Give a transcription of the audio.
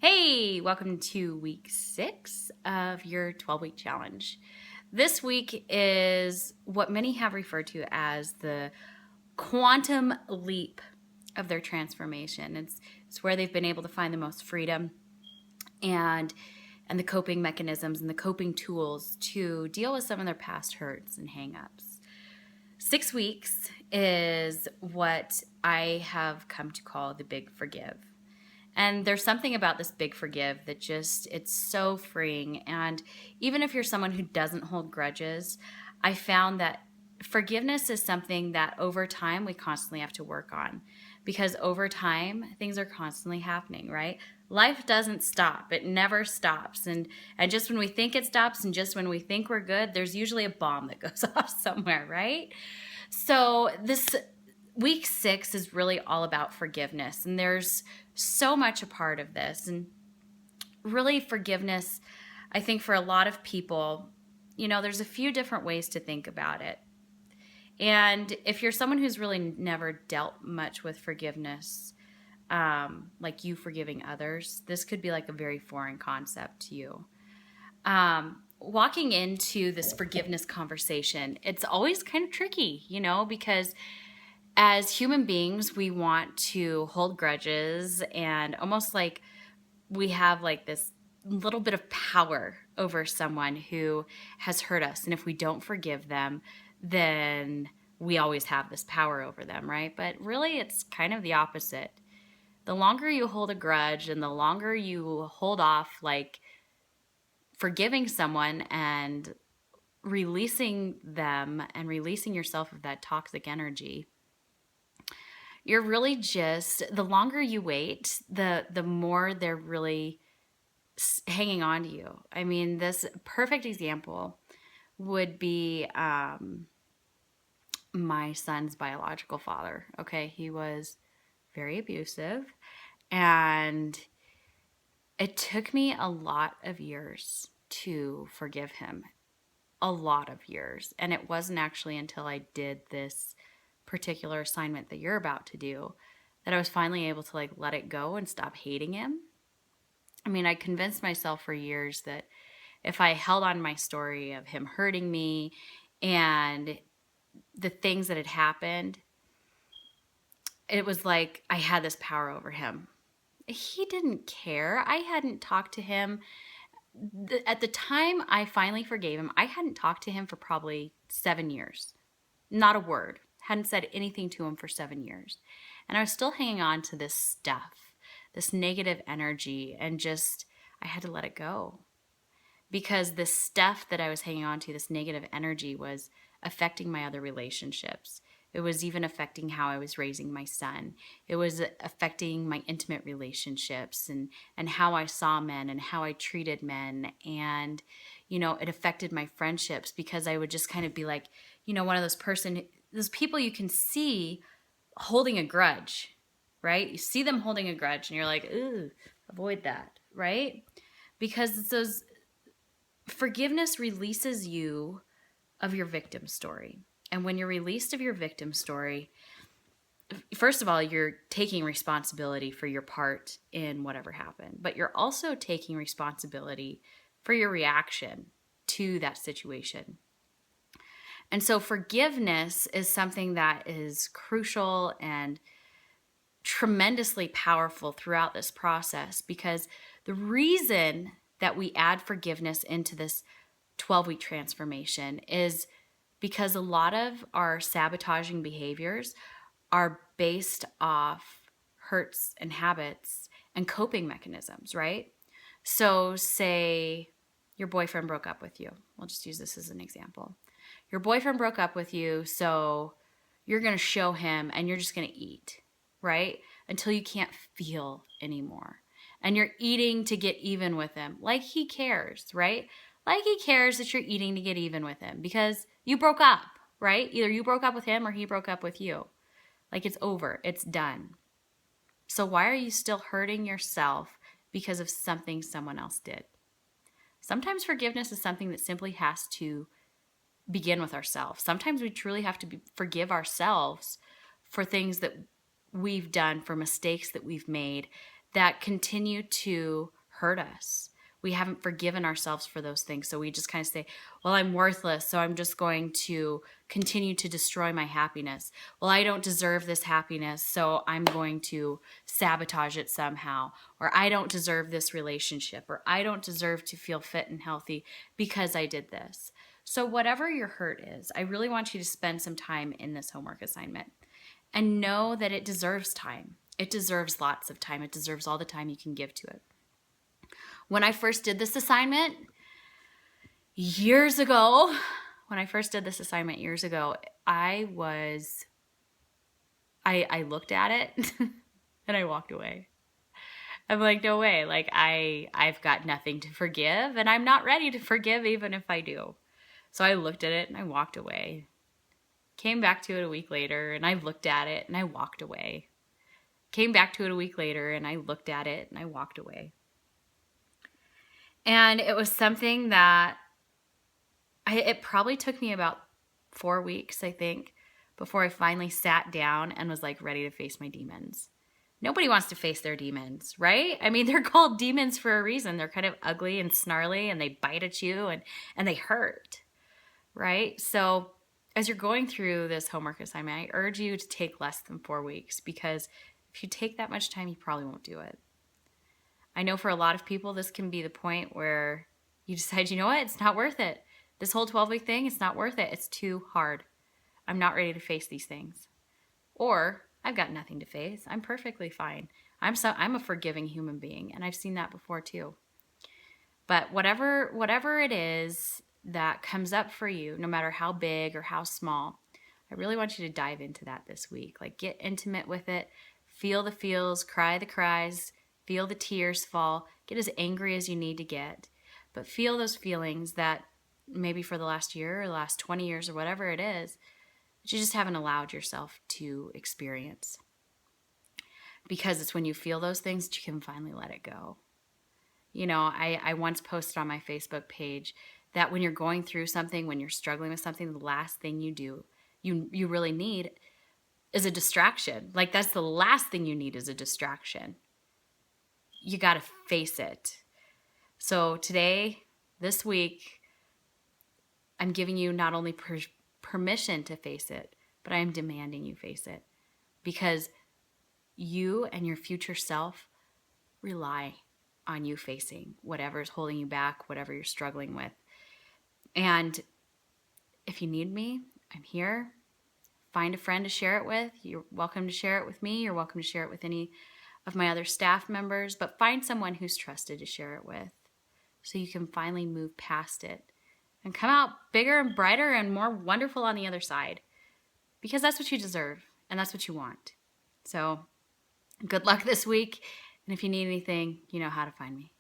Hey, welcome to week 6 of your 12-week challenge. This week is what many have referred to as the quantum leap of their transformation. It's where they've been able to find the most freedom and the coping mechanisms and the coping tools to deal with some of their past hurts and hangups. 6 weeks is what I have come to call the Big Forgive. And there's something about this Big Forgive that it's so freeing. And even if you're someone who doesn't hold grudges, I found that forgiveness is something that over time we constantly have to work on, because over time things are constantly happening, right? Life doesn't stop. It never stops. And just when we think it stops and just when we think we're good, there's usually a bomb that goes off somewhere, right? So this week 6 is really all about forgiveness, and there's so much a part of this. And really, forgiveness, I think for a lot of people, there's a few different ways to think about it. And if you're someone who's really never dealt much with forgiveness, like you forgiving others, this could be like a very foreign concept to you. Walking into this forgiveness conversation, it's always kind of tricky, because as human beings, we want to hold grudges and almost like we have like this little bit of power over someone who has hurt us. And if we don't forgive them, then we always have this power over them, right? But really, it's kind of the opposite. The longer you hold a grudge and the longer you hold off, like forgiving someone and releasing them and releasing yourself of that toxic energy, you're really just, the longer you wait, the more they're really hanging on to you. I mean, this perfect example would be my son's biological father. Okay, he was very abusive, and it took me a lot of years to forgive him. A lot of years. And it wasn't actually until I did this particular assignment that you're about to do that I was finally able to let it go and stop hating him. I mean, I convinced myself for years that if I held on my story of him hurting me and the things that had happened, it was like I had this power over him. He didn't care. I hadn't talked to him. At the time I finally forgave him, I hadn't talked to him for probably 7 years. Not a word. Hadn't said anything to him for 7 years. And I was still hanging on to this stuff, this negative energy, and I had to let it go. Because this stuff that I was hanging on to, this negative energy, was affecting my other relationships. It was even affecting how I was raising my son. It was affecting my intimate relationships and how I saw men and how I treated men. And, it affected my friendships, because I would just kind of be like, one of those people you can see holding a grudge, right? You see them holding a grudge and you're like, ooh, avoid that, right? Because it's those, forgiveness releases you of your victim story. And when you're released of your victim story, first of all, you're taking responsibility for your part in whatever happened, but you're also taking responsibility for your reaction to that situation. And so forgiveness is something that is crucial and tremendously powerful throughout this process, because the reason that we add forgiveness into this 12-week transformation is because a lot of our sabotaging behaviors are based off hurts and habits and coping mechanisms, right? So say your boyfriend broke up with you. We'll just use this as an example. Your boyfriend broke up with you, so you're going to show him and you're just going to eat, right? Until you can't feel anymore. And you're eating to get even with him, like he cares, right? Like he cares that you're eating to get even with him because you broke up, right? Either you broke up with him or he broke up with you. Like it's over, it's done. So why are you still hurting yourself because of something someone else did? Sometimes forgiveness is something that simply has to begin with ourselves. Sometimes we truly have to forgive ourselves for things that we've done, for mistakes that we've made that continue to hurt us. We haven't forgiven ourselves for those things. So we just kind of say, well, I'm worthless, so I'm just going to continue to destroy my happiness. Well, I don't deserve this happiness, so I'm going to sabotage it somehow. Or I don't deserve this relationship, or I don't deserve to feel fit and healthy because I did this. So whatever your hurt is, I really want you to spend some time in this homework assignment and know that it deserves time. It deserves lots of time. It deserves all the time you can give to it. When I first did this assignment years ago, I looked at it and I walked away. I'm like, no way. Like I've got nothing to forgive, and I'm not ready to forgive even if I do. So I looked at it and I walked away. Came back to it a week later and I looked at it and I walked away. Came back to it a week later and I looked at it and I walked away. And it was something that it probably took me about 4 weeks, I think, before I finally sat down and was like ready to face my demons. Nobody wants to face their demons, right? I mean, they're called demons for a reason. They're kind of ugly and snarly and they bite at you and they hurt, right? So as you're going through this homework assignment, I urge you to take less than 4 weeks, because if you take that much time, you probably won't do it. I know for a lot of people, this can be the point where you decide, you know what, it's not worth it. This whole 12-week thing, it's not worth it. It's too hard. I'm not ready to face these things. Or I've got nothing to face. I'm perfectly fine. I'm a forgiving human being, and I've seen that before too. But whatever it is that comes up for you, no matter how big or how small, I really want you to dive into that this week. Like, get intimate with it. Feel the feels, cry the cries, feel the tears fall, get as angry as you need to get, but feel those feelings that maybe for the last year or the last 20 years or whatever it is, that you just haven't allowed yourself to experience. Because it's when you feel those things that you can finally let it go. You know, I once posted on my Facebook page that when you're going through something, when you're struggling with something, the last thing you really need is a distraction. Like, that's the last thing you need, is a distraction. You got to face it. So today, this week, I'm giving you not only permission to face it, but I am demanding you face it, because you and your future self rely on you facing whatever is holding you back, whatever you're struggling with. And if you need me, I'm here. Find a friend to share it with. You're welcome to share it with me. You're welcome to share it with any of my other staff members, but find someone who's trusted to share it with, so you can finally move past it and come out bigger and brighter and more wonderful on the other side, because that's what you deserve and that's what you want. So good luck this week. And if you need anything, you know how to find me.